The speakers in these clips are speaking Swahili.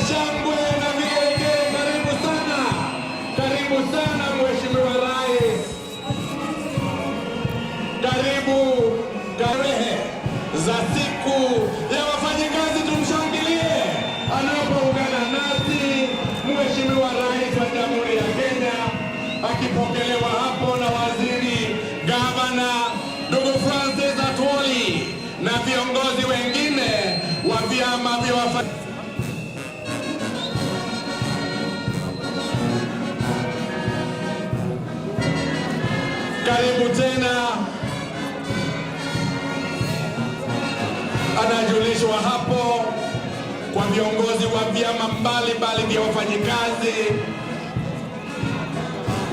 shangwe na vigelegele. Karibu sana Mheshimiwa Rais, karibu tarehe za siku ya wafanyikazi. Tumshangilie anapoungana nasi Mheshimiwa Rais wa Jamhuri ya Kenya, akipokelewa hapo na Waziri Gavana ndugu Francis Atwoli na viongozi wengine wa vyama vya wafanyikazi. Karibu tena. Anajulishwa hapo kwa viongozi wa vyama mbalimbali vya wafanyikazi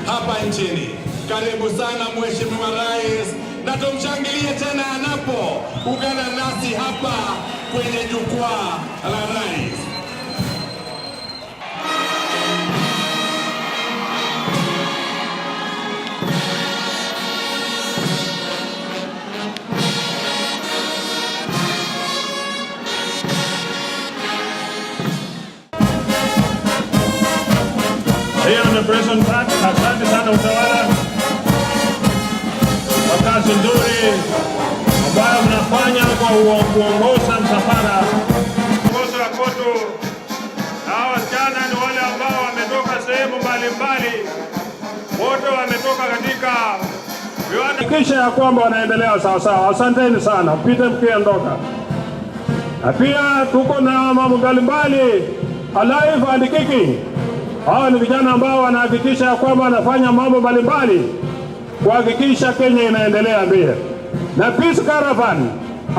hapa nchini. Karibu sana Mheshimiwa Rais, na tumshangilie tena anapoungana nasi hapa kwenye jukwaa la Rais. Asante sana utawala kwa kazi nzuri ambayo mnafanya kwa kuongoza msafara. Viongozi wa KOTU na wasichana ni wale ambao wametoka sehemu mbalimbali, wote wametoka katika viwanda, kisha ya kwamba wanaendelea sawa sawa. Asanteni sana, mpite mkiondoka. Na pia tuko na mambo mbalimbali alive and kicking. Hawa ni vijana ambao wanahakikisha kwamba wanafanya mambo mbalimbali kuhakikisha Kenya inaendelea mbele. Na Peace Caravan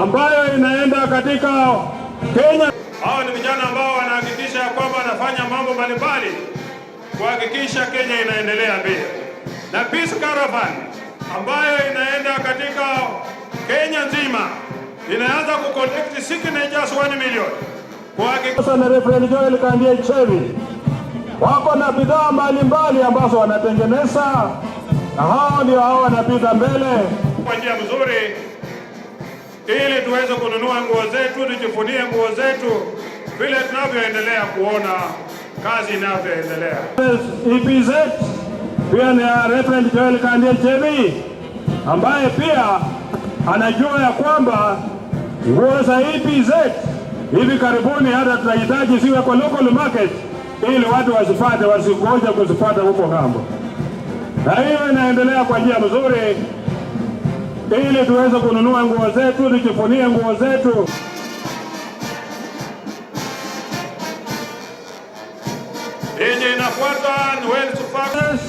ambayo inaenda katika Kenya. Hawa ni vijana ambao wanahakikisha kwamba wanafanya mambo mbalimbali kuhakikisha Kenya inaendelea mbele. Na Peace Caravan ambayo inaenda katika Kenya nzima inaanza kucollect signatures 1 million. Kuhakikisha na Reverend Joel Kandie Chevi wako na bidhaa mbalimbali ambazo wanatengeneza, na hao ndio wanapita mbele kwa njia nzuri ili tuweze kununua nguo zetu, tujifunie nguo zetu vile tunavyoendelea kuona kazi inavyoendelea. EPZ pia ni Reverend Joel Kandie Chevi ambaye pia anajua ya kwamba nguo za EPZ hivi karibuni hata tunahitaji ziwe kwa local market ili watu wasipate, wasingoje kuzipata huko ng'ambo. Na hiyo inaendelea kwa njia nzuri ili tuweze kununua nguo zetu, tujifunie nguo zetu. Yenye inafuata ni Wealth Factors.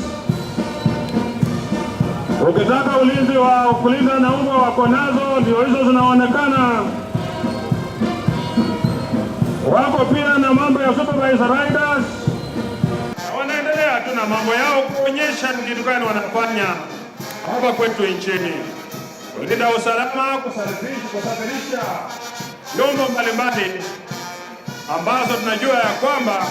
Ukitaka ulinzi wa kulinda na mbwa wako nazo, ndio hizo zinaonekana. Wako pia na mambo ya supervisor riders. Wanaendelea tu na mambo yao kuonyesha ni kitu gani wanafanya hapa kwetu nchini. Kulinda usalama, kusafirisha vyombo mbalimbali ambazo tunajua ya kwamba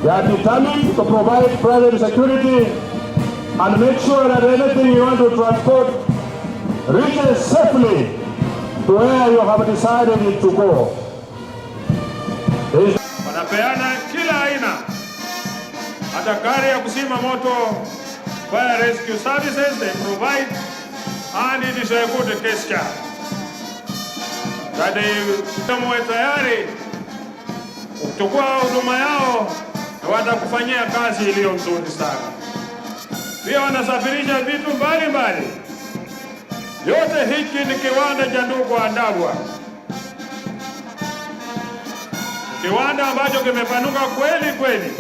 they are determined to provide private security and make sure that anything you want to transport reaches safely to where you have decided it to go. Wanapeana kila aina, hata gari ya kuzima moto, fire rescue services they provide, and it is a good gesture that they tayari kuchukua huduma yao na watakufanyia kazi iliyo nzuri sana. Pia wanasafirisha vitu mbalimbali. Yote hiki ni kiwanda cha ndugu Andabwa, kiwanda ambacho kimepanuka kweli kweli,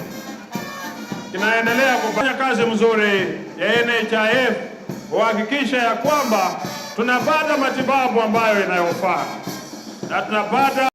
kinaendelea kufanya kazi mzuri ya NHIF kuhakikisha ya kwamba tunapata matibabu ambayo inayofaa na tunapata